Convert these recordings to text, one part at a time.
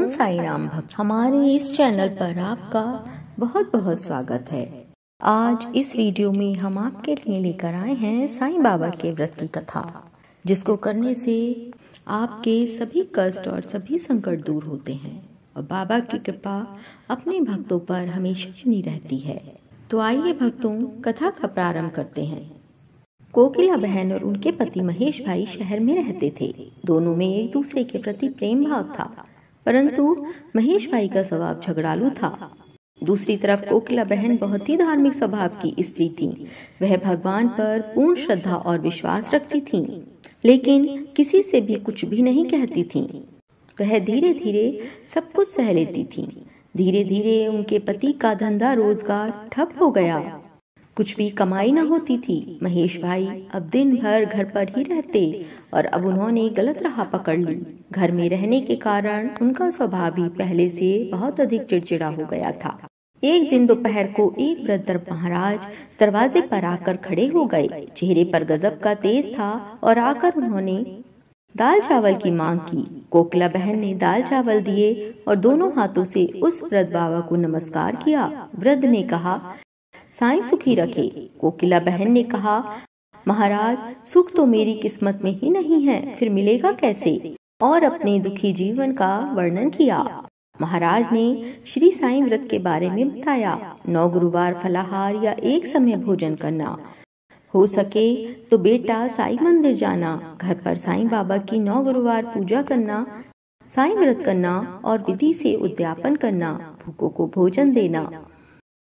ओम साई राम भक्त, हमारे इस चैनल पर आपका बहुत बहुत स्वागत है। आज इस वीडियो में हम आपके लिए लेकर आए हैं साईं बाबा के व्रत की कथा, जिसको करने से आपके सभी कष्ट और सभी संकट दूर होते हैं और बाबा की कृपा अपने भक्तों पर हमेशा बनी रहती है। तो आइए भक्तों, कथा का प्रारंभ करते हैं। कोकिला बहन और उनके पति महेश भाई शहर में रहते थे। दोनों में एक दूसरे के प्रति प्रेम भाव था, परंतु महेश भाई का स्वभाव झगड़ालू था। दूसरी तरफ कोकिला बहन बहुत ही धार्मिक स्वभाव की स्त्री थी। वह भगवान पर पूर्ण श्रद्धा और विश्वास रखती थी, लेकिन किसी से भी कुछ भी नहीं कहती थी। वह धीरे धीरे सब कुछ सह लेती थी। धीरे धीरे उनके पति का धंधा रोजगार ठप हो गया। कुछ भी कमाई न होती थी। महेश भाई अब दिन भर घर पर ही रहते और अब उन्होंने गलत राह पकड़ ली। घर में रहने के कारण उनका स्वभाव भी पहले से बहुत अधिक चिड़चिड़ा हो गया था। एक दिन दोपहर को एक वृद्ध महाराज दरवाजे पर आकर खड़े हो गए। चेहरे पर गजब का तेज था और आकर उन्होंने दाल चावल की मांग की। कोकिला बहन ने दाल चावल दिए और दोनों हाथों से उस वृद्ध बाबा को नमस्कार किया। वृद्ध ने कहा, साईं सुखी रखे। कोकिला बहन ने कहा, महाराज सुख तो मेरी किस्मत में ही नहीं है, फिर मिलेगा कैसे? और अपने दुखी जीवन का वर्णन किया। महाराज ने श्री साईं व्रत के बारे में बताया। 9 गुरुवार फलाहार या एक समय भोजन करना, हो सके तो बेटा साईं मंदिर जाना, घर पर साईं बाबा की 9 गुरुवार पूजा करना, साईं व्रत करना और विधि से उद्यापन करना, भूखों को भोजन देना,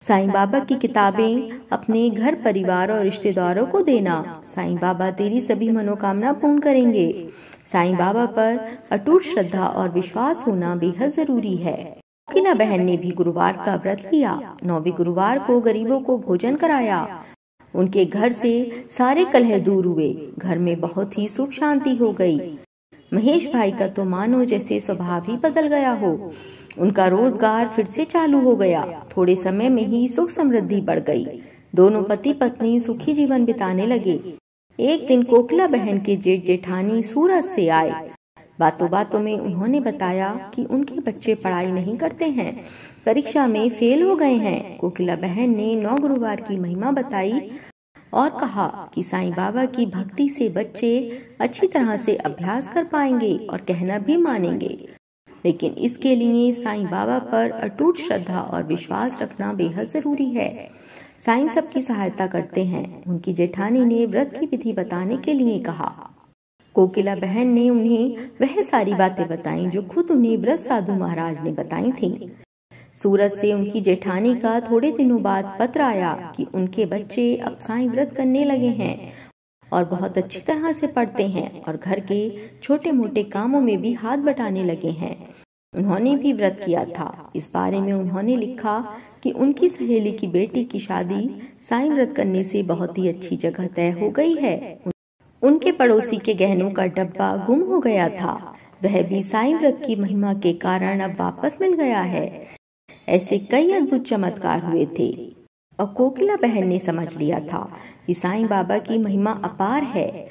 साईं बाबा की किताबें अपने घर परिवार और रिश्तेदारों को देना। साईं बाबा तेरी सभी मनोकामना पूर्ण करेंगे। साईं बाबा पर अटूट श्रद्धा और विश्वास होना बेहद जरूरी है। कोकिला बहन ने भी गुरुवार का व्रत लिया। 9वें गुरुवार को गरीबों को भोजन कराया। उनके घर से सारे कलह दूर हुए। घर में बहुत ही सुख शांति हो गई। महेश भाई का तो मानो जैसे स्वभाव ही बदल गया हो। उनका रोजगार फिर से चालू हो गया। थोड़े समय में ही सुख समृद्धि बढ़ गई। दोनों पति पत्नी सुखी जीवन बिताने लगे। एक दिन कोकिला बहन के जेठ जेठानी सूरत से आए। बातों बातों में उन्होंने बताया कि उनके बच्चे पढ़ाई नहीं करते हैं, परीक्षा में फेल हो गए हैं। कोकिला बहन ने 9 गुरुवार की महिमा बताई और कहा कि साईं बाबा की भक्ति से बच्चे अच्छी तरह से अभ्यास कर पाएंगे और कहना भी मानेंगे, लेकिन इसके लिए साईं बाबा पर अटूट श्रद्धा और विश्वास रखना बेहद जरूरी है। साईं सबकी सहायता करते हैं। उनकी जेठानी ने व्रत की विधि बताने के लिए कहा। कोकिला बहन ने उन्हें वह सारी बातें बताईं जो खुद उन्हें व्रत साधु महाराज ने बताई थीं। सूरत से उनकी जेठानी का थोड़े दिनों बाद पत्र आया कि उनके बच्चे अब साईं व्रत करने लगे हैं और बहुत अच्छी तरह से पढ़ते हैं और घर के छोटे मोटे कामों में भी हाथ बटाने लगे हैं। उन्होंने भी व्रत किया था। इस बारे में उन्होंने लिखा कि उनकी सहेली की बेटी की शादी साईं व्रत करने से बहुत ही अच्छी जगह तय हो गई है। उनके पड़ोसी के गहनों का डब्बा गुम हो गया था, वह भी साईं व्रत की महिमा के कारण अब वापस मिल गया है। ऐसे कई अद्भुत चमत्कार हुए थे और कोकिला बहन ने समझ लिया था कि साईं बाबा की महिमा अपार है।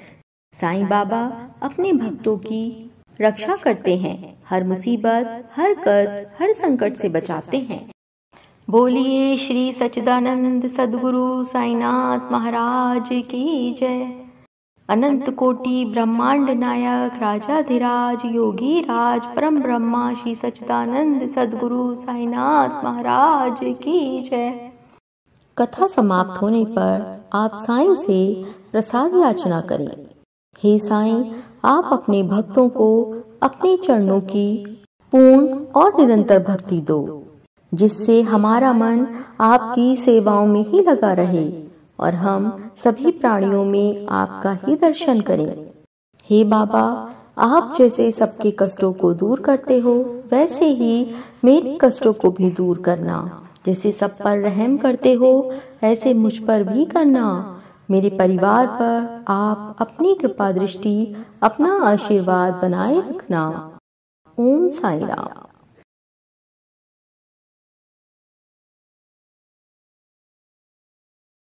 साईं बाबा अपने भक्तों की रक्षा करते हैं, हर मुसीबत, हर कष्ट, हर संकट से बचाते हैं। बोलिए श्री सच्चिदानंद सद्गुरु साईनाथ महाराज की जय। अनंत कोटि ब्रह्मांड नायक राजाधिराज योगी राज परम ब्रह्मा श्री सच्चिदानंद सद्गुरु साईनाथ महाराज की जय। कथा समाप्त होने पर आप साईं से प्रसाद याचना करें। हे साईं, आप अपने भक्तों को अपने चरणों की पूर्ण और निरंतर भक्ति दो, जिससे हमारा मन आपकी सेवाओं में ही लगा रहे और हम सभी प्राणियों में आपका ही दर्शन करें। हे बाबा, आप जैसे सबके कष्टों को दूर करते हो, वैसे ही मेरे कष्टों को भी दूर करना। जैसे सब पर रहम करते हो, ऐसे मुझ पर भी करना। मेरे परिवार पर आप अपनी कृपा दृष्टि, अपना आशीर्वाद बनाए रखना। ओम साई राम।